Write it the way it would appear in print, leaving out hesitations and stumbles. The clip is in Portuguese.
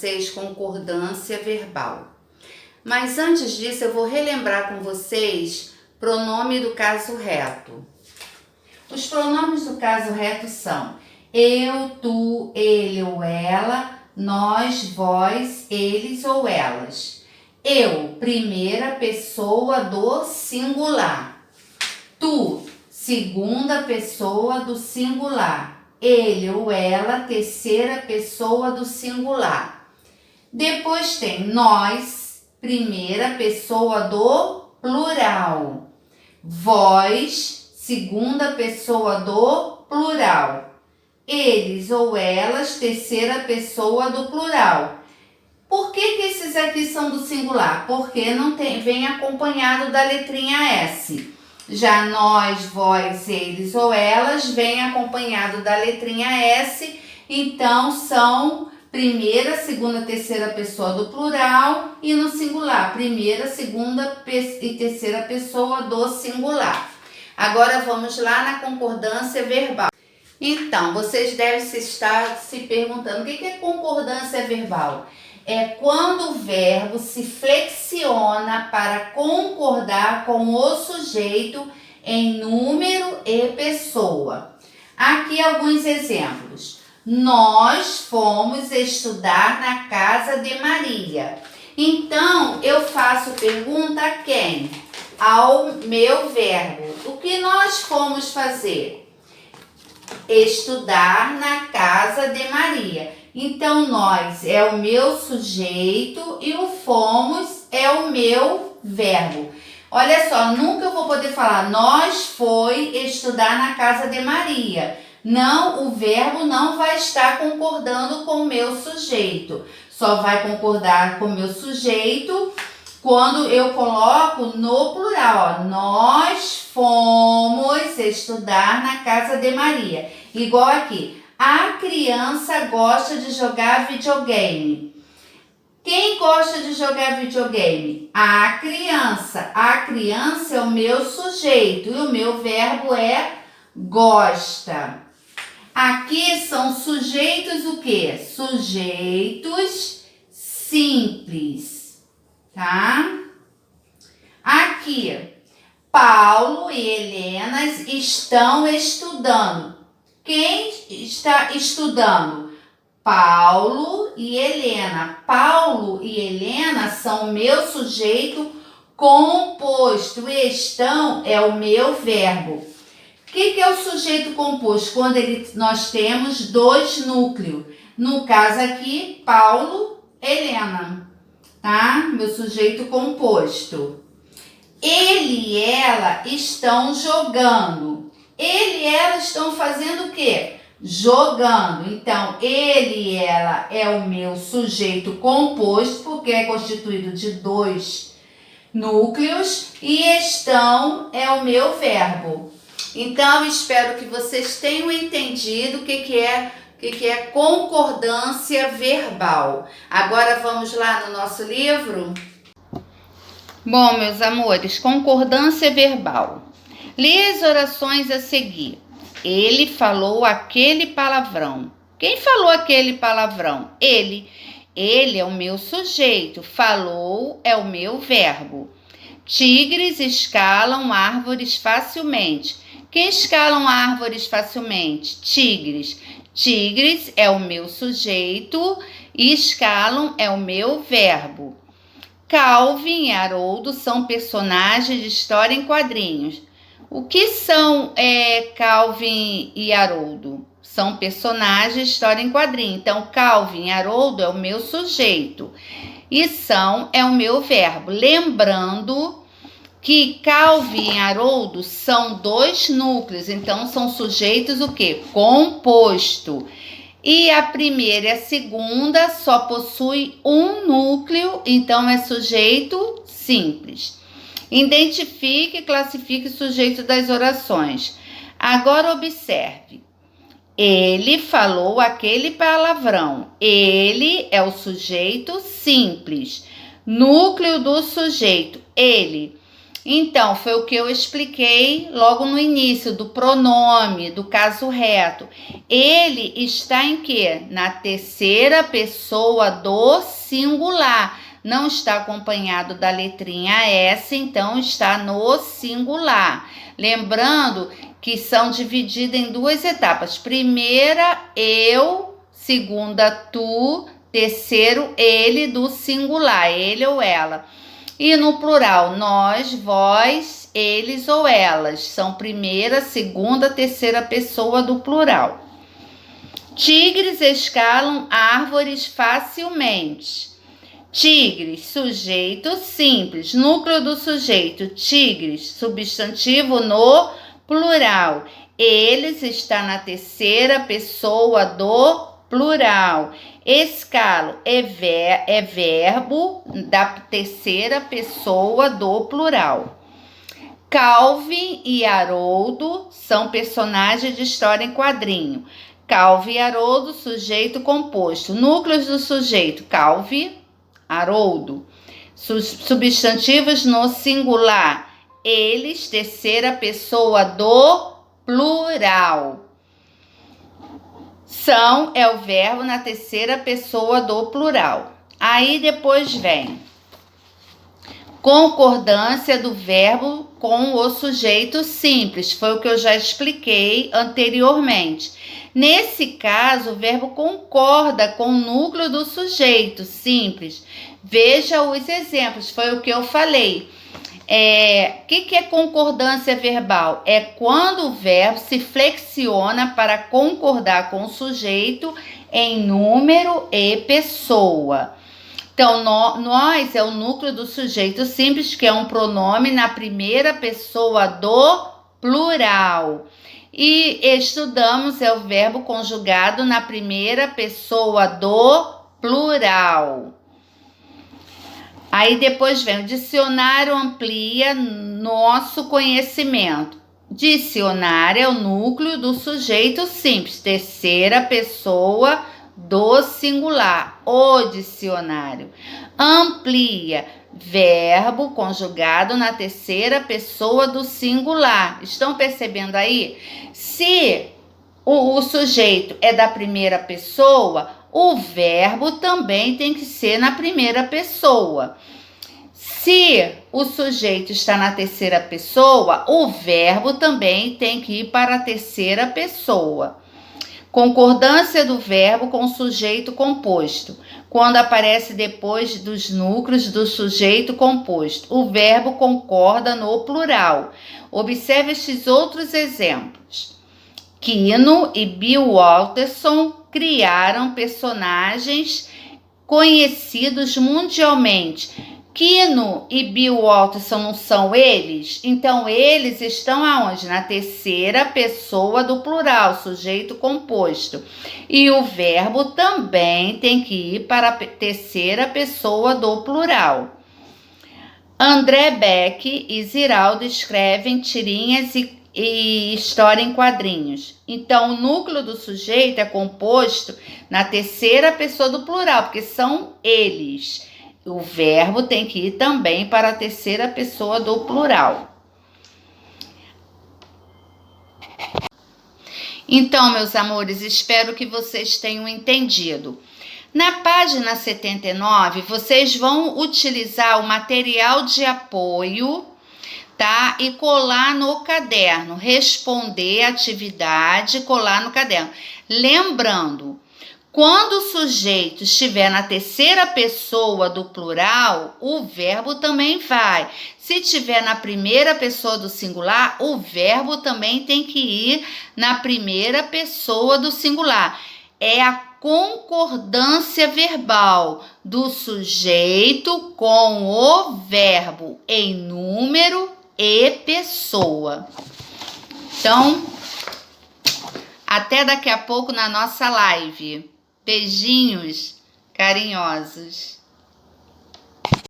vocês concordância verbal. Mas antes disso, eu vou relembrar com vocês pronome do caso reto. Os pronomes do caso reto são eu, tu, ele ou ela, nós, vós, eles ou elas. Eu, primeira pessoa do singular. Tu, segunda pessoa do singular. Ele ou ela, terceira pessoa do singular. Depois tem nós, primeira pessoa do plural. Vós, segunda pessoa do plural. Eles ou elas, terceira pessoa do plural. Por que esses aqui são do singular? Porque não vem acompanhado da letrinha S. Já nós, vós, eles ou elas vem acompanhado da letrinha S, então são primeira, segunda, terceira pessoa do plural e no singular, primeira, segunda e terceira pessoa do singular. Agora vamos lá na concordância verbal. Então, vocês devem estar se perguntando, o que é concordância verbal? É quando o verbo se flexiona para concordar com o sujeito em número e pessoa. Aqui alguns exemplos. Nós fomos estudar na casa de Maria. Então, eu faço pergunta a quem? Ao meu verbo. O que nós fomos fazer? Estudar na casa de Maria. Então, nós é o meu sujeito e o fomos é o meu verbo. Olha só, nunca eu vou poder falar nós foi estudar na casa de Maria. Não, o verbo não vai estar concordando com o meu sujeito. Só vai concordar com o meu sujeito quando eu coloco no plural. Ó, nós fomos estudar na casa de Maria. Igual aqui. A criança gosta de jogar videogame. Quem gosta de jogar videogame? A criança. A criança é o meu sujeito e o meu verbo é gosta. Aqui são sujeitos o quê? Sujeitos simples, tá? Aqui, Paulo e Helena estão estudando. Quem está estudando? Paulo e Helena. Paulo e Helena são o meu sujeito composto. Estão é o meu verbo. O que é o sujeito composto? Quando nós temos dois núcleos. No caso aqui, Paulo, Helena. Tá? Meu sujeito composto. Ele e ela estão jogando. Ele e ela estão fazendo o quê? Jogando. Então, ele e ela é o meu sujeito composto, porque é constituído de dois núcleos, e estão é o meu verbo. Então, espero que vocês tenham entendido o que é concordância verbal. Agora, vamos lá no nosso livro? Bom, meus amores, concordância verbal. Lê as orações a seguir. Ele falou aquele palavrão. Quem falou aquele palavrão? Ele. Ele é o meu sujeito. Falou é o meu verbo. Tigres escalam árvores facilmente. Quem escalam árvores facilmente? Tigres. Tigres é o meu sujeito e escalam é o meu verbo. Calvin e Haroldo são personagens de história em quadrinhos. O que são Calvin e Haroldo? São personagens de história em quadrinho. Então, Calvin e Haroldo é o meu sujeito. E são é o meu verbo. Lembrando que Calvin e Haroldo são dois núcleos. Então, são sujeitos o quê? Composto. E a primeira e a segunda só possui um núcleo. Então, é sujeito simples. Identifique e classifique o sujeito das orações. Agora observe. Ele falou aquele palavrão. Ele é o sujeito simples. Núcleo do sujeito. Ele. Então, foi o que eu expliquei logo no início do pronome, do caso reto. Ele está em quê? Na terceira pessoa do singular. Não está acompanhado da letrinha S, então está no singular. Lembrando que são divididas em duas etapas. Primeira, eu, segunda, tu, terceiro, ele do singular, ele ou ela. E no plural, nós, vós, eles ou elas. São primeira, segunda, terceira pessoa do plural. Tigres escalam árvores facilmente. Tigres, sujeito simples. Núcleo do sujeito, tigres, substantivo no plural. Eles está na terceira pessoa do plural. Escalo é verbo da terceira pessoa do plural. Calvin e Haroldo são personagens de história em quadrinho. Calvin e Haroldo, sujeito composto. Núcleos do sujeito, Calvin, Haroldo. Substantivos no singular. Eles, terceira pessoa do plural. São é o verbo na terceira pessoa do plural. Aí depois vem concordância do verbo com o sujeito simples. Foi o que eu já expliquei anteriormente. Nesse caso, o verbo concorda com o núcleo do sujeito simples. Veja os exemplos, foi o que eu falei. O que é concordância verbal? É quando o verbo se flexiona para concordar com o sujeito em número e pessoa. Então, nós é o núcleo do sujeito simples, que é um pronome na primeira pessoa do plural. E estudamos é o verbo conjugado na primeira pessoa do plural. Aí depois vem o dicionário amplia nosso conhecimento. Dicionário é o núcleo do sujeito simples, terceira pessoa do singular, o dicionário. Amplia, verbo conjugado na terceira pessoa do singular. Estão percebendo aí? Se o sujeito é da primeira pessoa, o verbo também tem que ser na primeira pessoa. Se o sujeito está na terceira pessoa, o verbo também tem que ir para a terceira pessoa. Concordância do verbo com o sujeito composto. Quando aparece depois dos núcleos do sujeito composto, o verbo concorda no plural. Observe estes outros exemplos. Kino e Bill Watterson criaram personagens conhecidos mundialmente. Kino e Bill Watterson não são eles? Então, eles estão aonde? Na terceira pessoa do plural, sujeito composto. E o verbo também tem que ir para a terceira pessoa do plural. André Beck e Ziraldo escrevem tirinhas e história em quadrinhos. Então, o núcleo do sujeito é composto na terceira pessoa do plural, porque são eles. O verbo tem que ir também para a terceira pessoa do plural. Então, meus amores, espero que vocês tenham entendido. Na página 79, vocês vão utilizar o material de apoio, tá? E colar no caderno, responder a atividade, colar no caderno. Lembrando, quando o sujeito estiver na terceira pessoa do plural, o verbo também vai. Se estiver na primeira pessoa do singular, o verbo também tem que ir na primeira pessoa do singular. É a concordância verbal do sujeito com o verbo em número e pessoa. Então, até daqui a pouco na nossa live. Beijinhos carinhosos.